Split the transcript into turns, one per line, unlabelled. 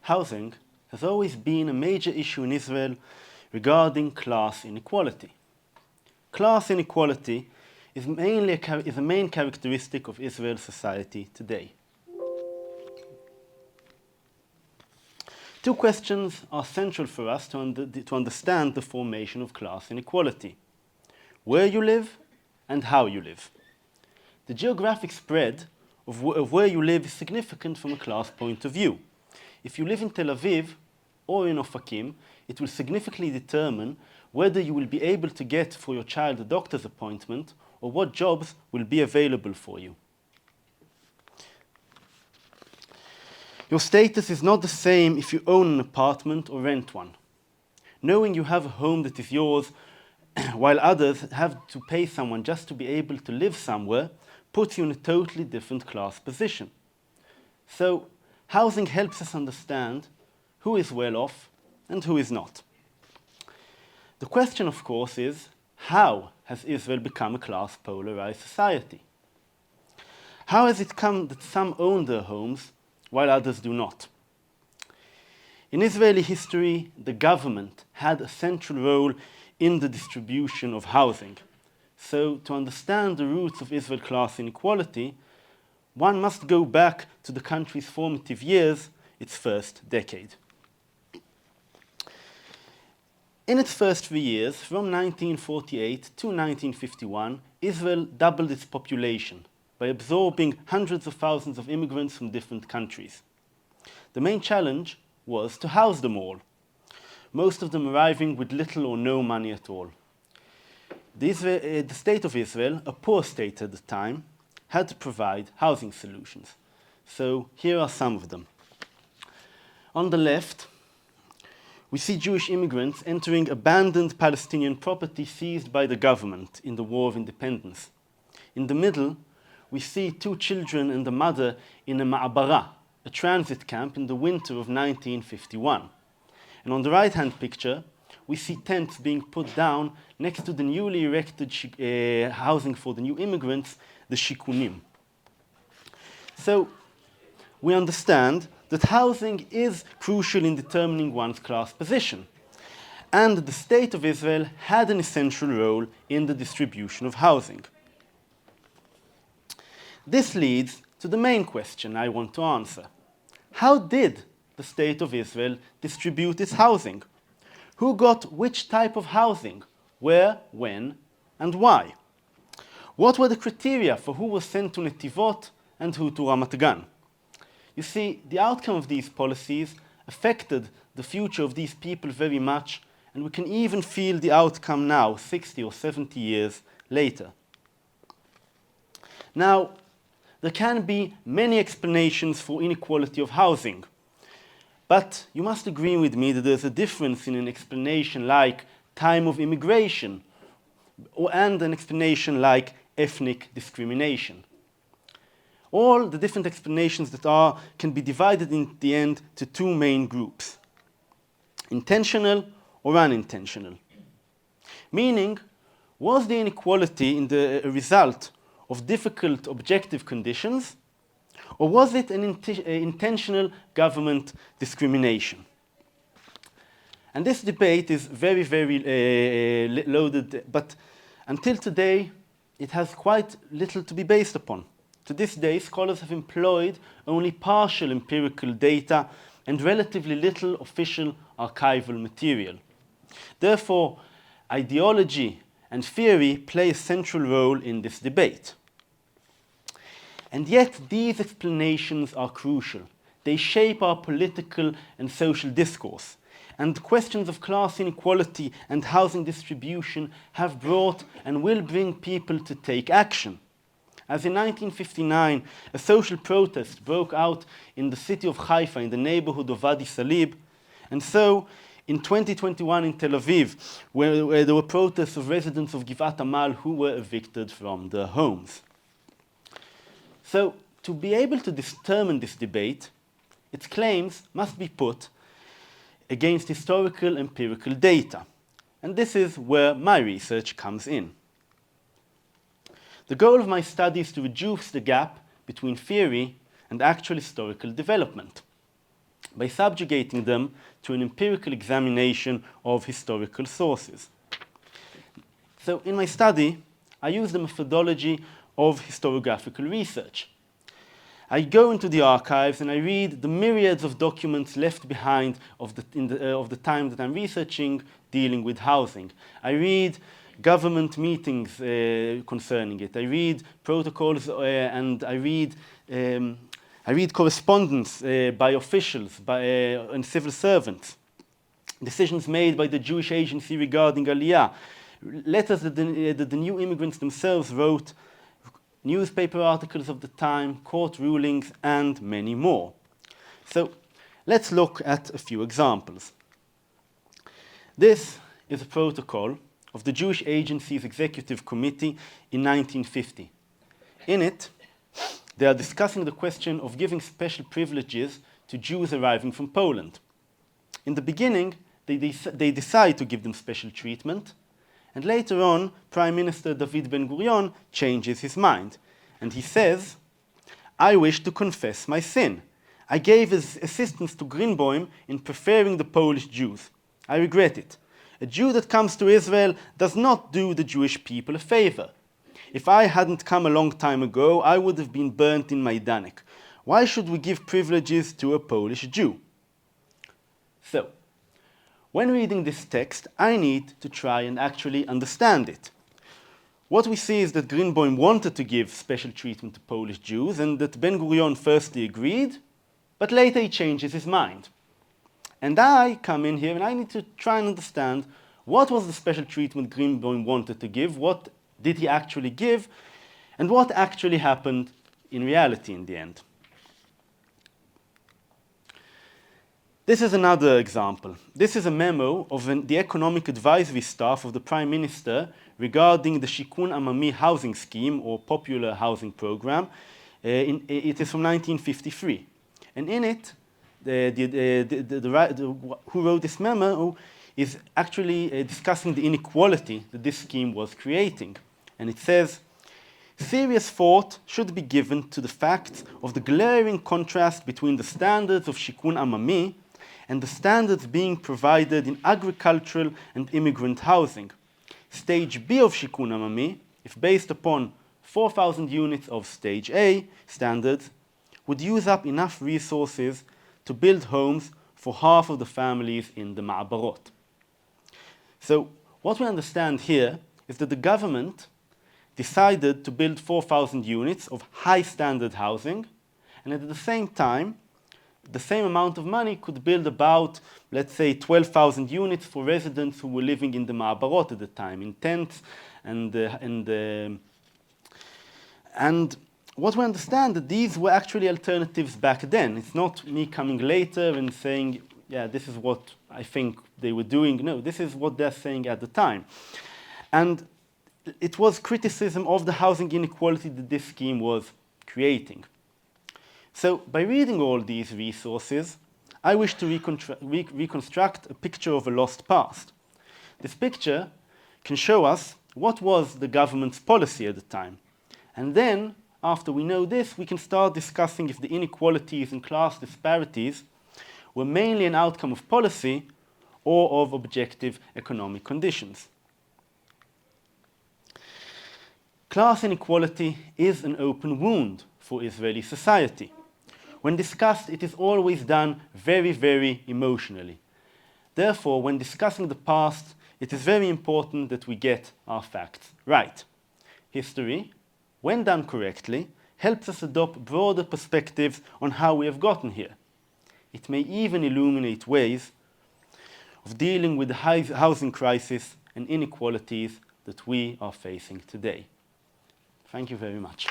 housing has always been a major issue in Israel regarding class inequality. Class inequality is a main characteristic of Israel's society today. Two questions are central for us to understand the formation of class inequality: where you live and how you live. The geographic spread of where you live is significant from a class point of view. If you live in Tel Aviv or in Ofakim, it will significantly determine whether you will be able to get for your child a doctor's appointment or what jobs will be available for you. Your status is not the same if you own an apartment or rent one. Knowing you have a home that is yours, while others have to pay someone just to be able to live somewhere, puts you in a totally different class position. So, housing helps us understand who is well off and who is not. The question, of course, is how has Israel become a class-polarized society? How has it come that some own their homes while others do not? In Israeli history, the government had a central role in the distribution of housing. So, to understand the roots of Israel's class inequality, one must go back to the country's formative years, its first decade. In its first 3 years, from 1948 to 1951, Israel doubled its population by absorbing hundreds of thousands of immigrants from different countries. The main challenge was to house them all, most of them arriving with little or no money at all. The state of Israel, a poor state at the time, had to provide housing solutions. So here are some of them. On the left, we see Jewish immigrants entering abandoned Palestinian property seized by the government in the War of Independence. In the middle, we see 2 children and a mother in a ma'abara, a transit camp in the winter of 1951. And on the right-hand picture, we see tents being put down next to the newly erected housing for the new immigrants, the shikunim. So we understand that housing is crucial in determining one's class position, and the state of Israel had an essential role in the distribution of housing. This leads to the main question I want to answer. How did the state of Israel distribute its housing? Who got which type of housing, where, when, and why? What were the criteria for who was sent to Netivot and who to Ramat Gan? You see, the outcome of these policies affected the future of these people very much, and we can even feel the outcome now, 60 or 70 years later. Now, there can be many explanations for inequality of housing, but you must agree with me that there's a difference in an explanation like time of immigration and an explanation like ethnic discrimination. All the different explanations that can be divided in the end to 2 main groups: intentional or unintentional. Meaning, was the inequality a result of difficult objective conditions, or was it an intentional government discrimination? And this debate is very, very loaded, but until today, it has quite little to be based upon. To this day, scholars have employed only partial empirical data and relatively little official archival material. Therefore, ideology and theory play a central role in this debate. And yet, these explanations are crucial. They shape our political and social discourse. And questions of class inequality and housing distribution have brought and will bring people to take action. As in 1959, a social protest broke out in the city of Haifa in the neighborhood of Wadi Salib, and so in 2021 in Tel Aviv, where there were protests of residents of Givat Amal who were evicted from their homes. So, to be able to determine this debate, its claims must be put against historical empirical data. And this is where my research comes in. The goal of my study is to reduce the gap between theory and actual historical development. by subjugating them to an empirical examination of historical sources. So in my study, I use the methodology of historiographical research. I go into the archives and I read the myriads of documents left behind of the time that I'm researching dealing with housing. I read government meetings concerning it. I read protocols and I read correspondence by officials and civil servants, decisions made by the Jewish agency regarding Aliyah, letters that the new immigrants themselves wrote, newspaper articles of the time, court rulings, and many more. So let's look at a few examples. This is a protocol of the Jewish Agency's Executive Committee in 1950. In it, they are discussing the question of giving special privileges to Jews arriving from Poland. In the beginning, they decide to give them special treatment, and later on, Prime Minister David Ben-Gurion changes his mind, and he says, "I wish to confess my sin. I gave assistance to Greenbaum in preferring the Polish Jews. I regret it. A Jew that comes to Israel does not do the Jewish people a favor. If I hadn't come a long time ago, I would have been burnt in Majdanek. Why should we give privileges to a Polish Jew?" So, when reading this text, I need to try and actually understand it. What we see is that Greenbaum wanted to give special treatment to Polish Jews and that Ben-Gurion firstly agreed, but later he changes his mind. And I come in here and I need to try and understand what was the special treatment Greenbaum wanted to give, what did he actually give, and what actually happened in reality in the end. This is another example. This is a memo of the economic advisory staff of the Prime Minister regarding the Shikun Amami housing scheme or popular housing program. It is from 1953. And in it, who wrote this memo is actually discussing the inequality that this scheme was creating. And it says, "Serious thought should be given to the fact of the glaring contrast between the standards of Shikun Amami and the standards being provided in agricultural and immigrant housing. Stage B of Shikun Amami, if based upon 4,000 units of Stage A standards, would use up enough resources to build homes for half of the families in the Ma'abarot." So what we understand here is that the government decided to build 4,000 units of high standard housing, and at the same time, the same amount of money could build about, let's say, 12,000 units for residents who were living in the Ma'abarot at the time, in tents. And what we understand that these were actually alternatives back then. It's not me coming later and saying, yeah, this is what I think they were doing. No, this is what they're saying at the time. And it was criticism of the housing inequality that this scheme was creating. So by reading all these resources, I wish to reconstruct a picture of a lost past. This picture can show us what was the government's policy at the time. And then, after we know this, we can start discussing if the inequalities and class disparities were mainly an outcome of policy or of objective economic conditions. Class inequality is an open wound for Israeli society. When discussed, it is always done very, very emotionally. Therefore, when discussing the past, it is very important that we get our facts right. History, when done correctly, helps us adopt broader perspectives on how we have gotten here. It may even illuminate ways of dealing with the housing crisis and inequalities that we are facing today. Thank you very much.